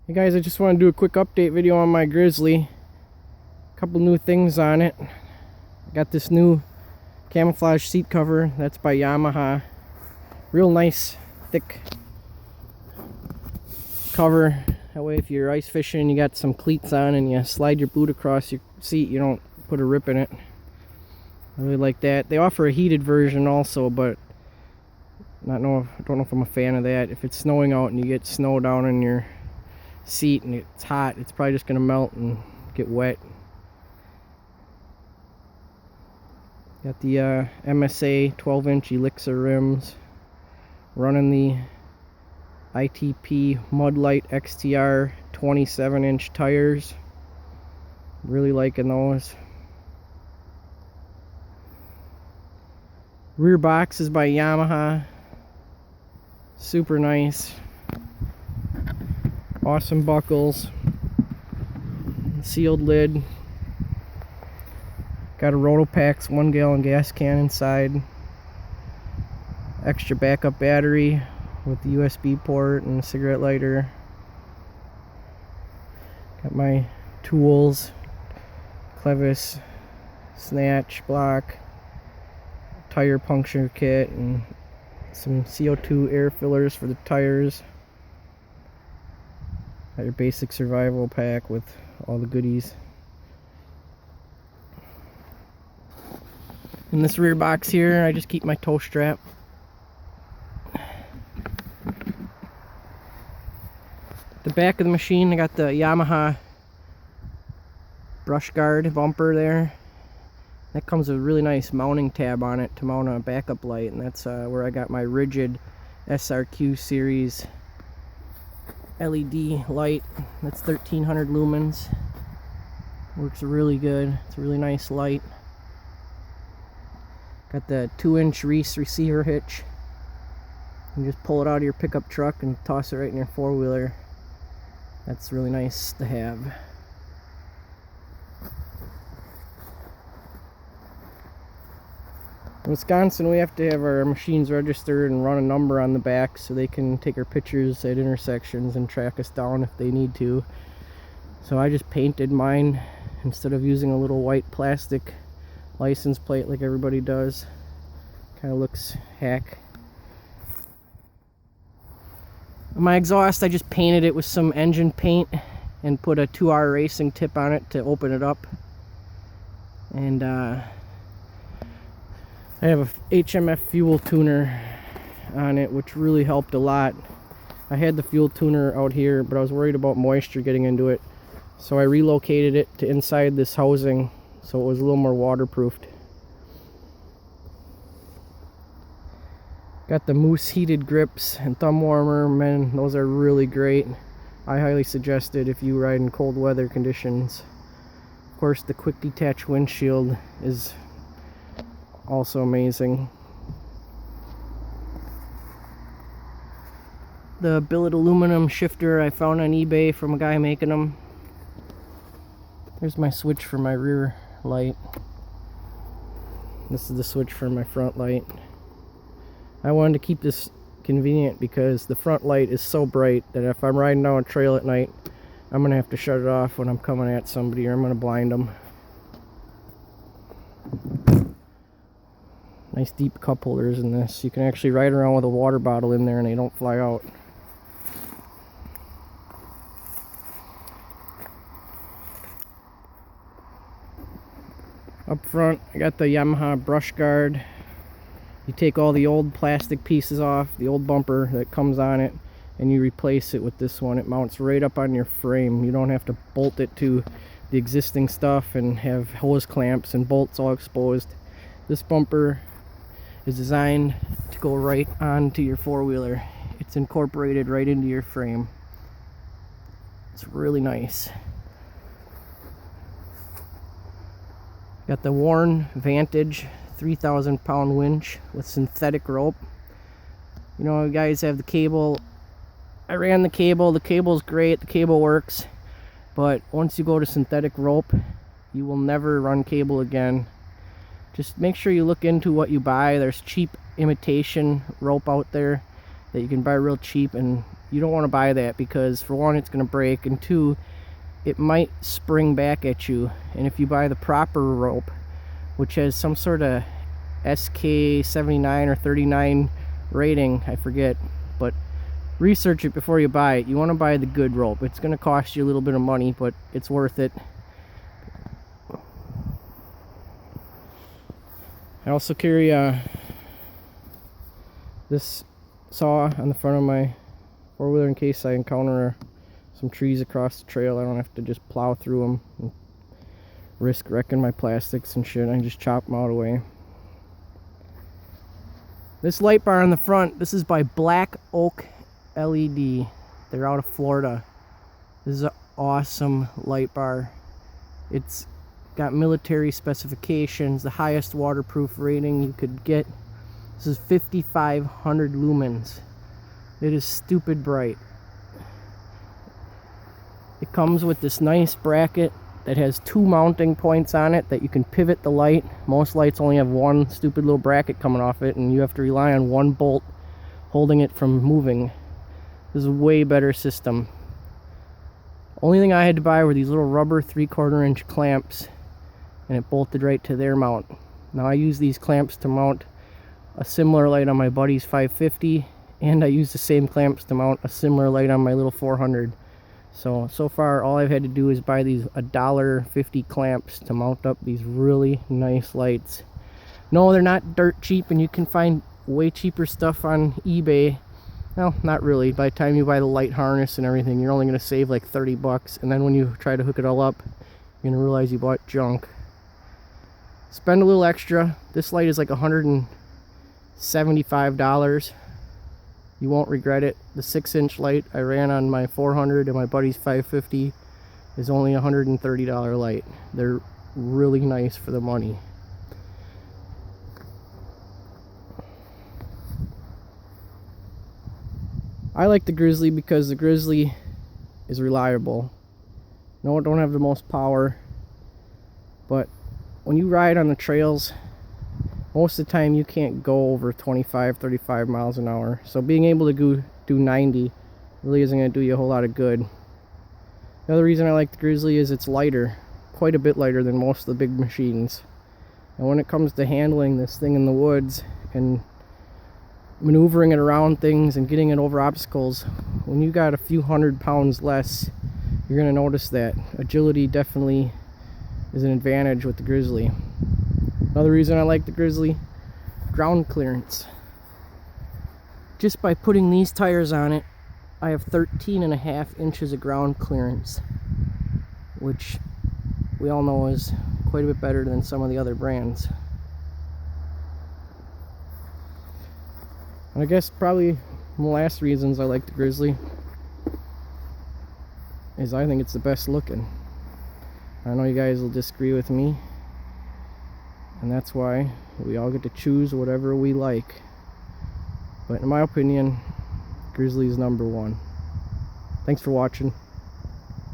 Hey guys, I just want to do a quick update video on my Grizzly. A couple new things on it. I got this new camouflage seat cover. That's by Yamaha. Real nice, thick cover. That way if you're ice fishing, you got some cleats on and you slide your boot across your seat, you don't put a rip in it. I really like that. They offer a heated version also, but I don't know if I'm a fan of that. If it's snowing out and you get snow down in your seat and it's hot, it's probably just gonna melt and get wet. Got the MSA 12-inch Elixir rims, running the ITP Mudlight XTR 27-inch tires. Really liking those. Rear box is by Yamaha. Super nice. Awesome buckles. Sealed lid. Got a Rotopax 1-gallon gas can inside. Extra backup battery with the USB port and a cigarette lighter. Got my tools. Clevis, snatch block, tire puncture kit, and some CO2 air fillers for the tires. Got your basic survival pack with all the goodies. In this rear box here, I just keep my tow strap. The back of the machine, I got the Yamaha Brushguard bumper there. That comes with a really nice mounting tab on it to mount a backup light, and that's where I got my rigid SRQ series LED light. That's 1300 lumens. Works really good. It's a really nice light. Got the 2-inch Reese receiver hitch. You just pull it out of your pickup truck and toss it right in your four-wheeler. That's really nice to have. In Wisconsin, we have to have our machines registered and run a number on the back so they can take our pictures at intersections and track us down if they need to. So I just painted mine instead of using a little white plastic license plate like everybody does. Kind of looks hack. My exhaust, I just painted it with some engine paint and put a 2R racing tip on it to open it up. And I have a HMF fuel tuner on it, which really helped a lot. I had the fuel tuner out here, but I was worried about moisture getting into it. So I relocated it to inside this housing so it was a little more waterproofed. Got the Moose heated grips and thumb warmer. Man, those are really great. I highly suggest it if you ride in cold weather conditions. Of course, the quick detach windshield is also amazing. The billet aluminum shifter I found on eBay from a guy making them. There's my switch for my rear light. This is the switch for my front light. I wanted to keep this convenient because the front light is so bright that if I'm riding down a trail at night, I'm gonna have to shut it off when I'm coming at somebody, or I'm gonna blind them. Nice deep cup holders in this. You can actually ride around with a water bottle in there and they don't fly out. Up front, I got the Yamaha Brushguard. You take all the old plastic pieces off, the old bumper that comes on it, and you replace it with this one. It mounts right up on your frame. You don't have to bolt it to the existing stuff and have hose clamps and bolts all exposed. This bumper is designed to go right onto your four-wheeler. It's incorporated right into your frame. It's really nice. Got the worn Vantage 3,000 pound winch with synthetic rope. You know, you guys have the cable. I ran the cable's great, the cable works, but once you go to synthetic rope, you will never run cable again. Just make sure you look into what you buy. There's cheap imitation rope out there that you can buy real cheap, and you don't want to buy that because for one, it's going to break, and two, it might spring back at you. And if you buy the proper rope, which has some sort of SK 79 or 39 rating, I forget, but research it before you buy it. You want to buy the good rope. It's going to cost you a little bit of money, but it's worth it. I also carry this saw on the front of my four-wheeler in case I encounter some trees across the trail. I don't have to just plow through them and risk wrecking my plastics and shit. I can just chop them out away. This light bar on the front, this is by Black Oak LED. They're out of Florida. This is an awesome light bar. It's got military specifications, the highest waterproof rating you could get. This is 5,500 lumens. It is stupid bright. It comes with this nice bracket that has 2 mounting points on it that you can pivot the light. Most lights only have one stupid little bracket coming off it, and you have to rely on one bolt holding it from moving. This is a way better system. Only thing I had to buy were these little rubber 3/4 inch clamps, and it bolted right to their mount. Now I use these clamps to mount a similar light on my buddy's 550, and I use the same clamps to mount a similar light on my little 400. So far all I've had to do is buy these $1.50 clamps to mount up these really nice lights. No, they're not dirt cheap, and you can find way cheaper stuff on eBay. Well, not really. By the time you buy the light harness and everything, you're only going to save like 30 bucks, and then when you try to hook it all up, you're going to realize you bought junk. Spend a little extra. This light is like $175. You won't regret it. The 6-inch light I ran on my 400 and my buddy's 550 is only a $130 light. They're really nice for the money. I like the Grizzly because the Grizzly is reliable. No, it don't have the most power, but when you ride on the trails, most of the time you can't go over 25, 35 miles an hour. So being able to do 90 really isn't going to do you a whole lot of good. The other reason I like the Grizzly is it's lighter, quite a bit lighter than most of the big machines. And when it comes to handling this thing in the woods and maneuvering it around things and getting it over obstacles, when you got a few 100 pounds less, you're going to notice that agility definitely is an advantage with the Grizzly. Another reason I like the Grizzly, ground clearance. Just by putting these tires on it, I have 13.5 inches of ground clearance, which we all know is quite a bit better than some of the other brands. And I guess probably one of the last reasons I like the Grizzly is I think it's the best looking. I know you guys will disagree with me, and that's why we all get to choose whatever we like. But in my opinion, Grizzly is #1. Thanks for watching.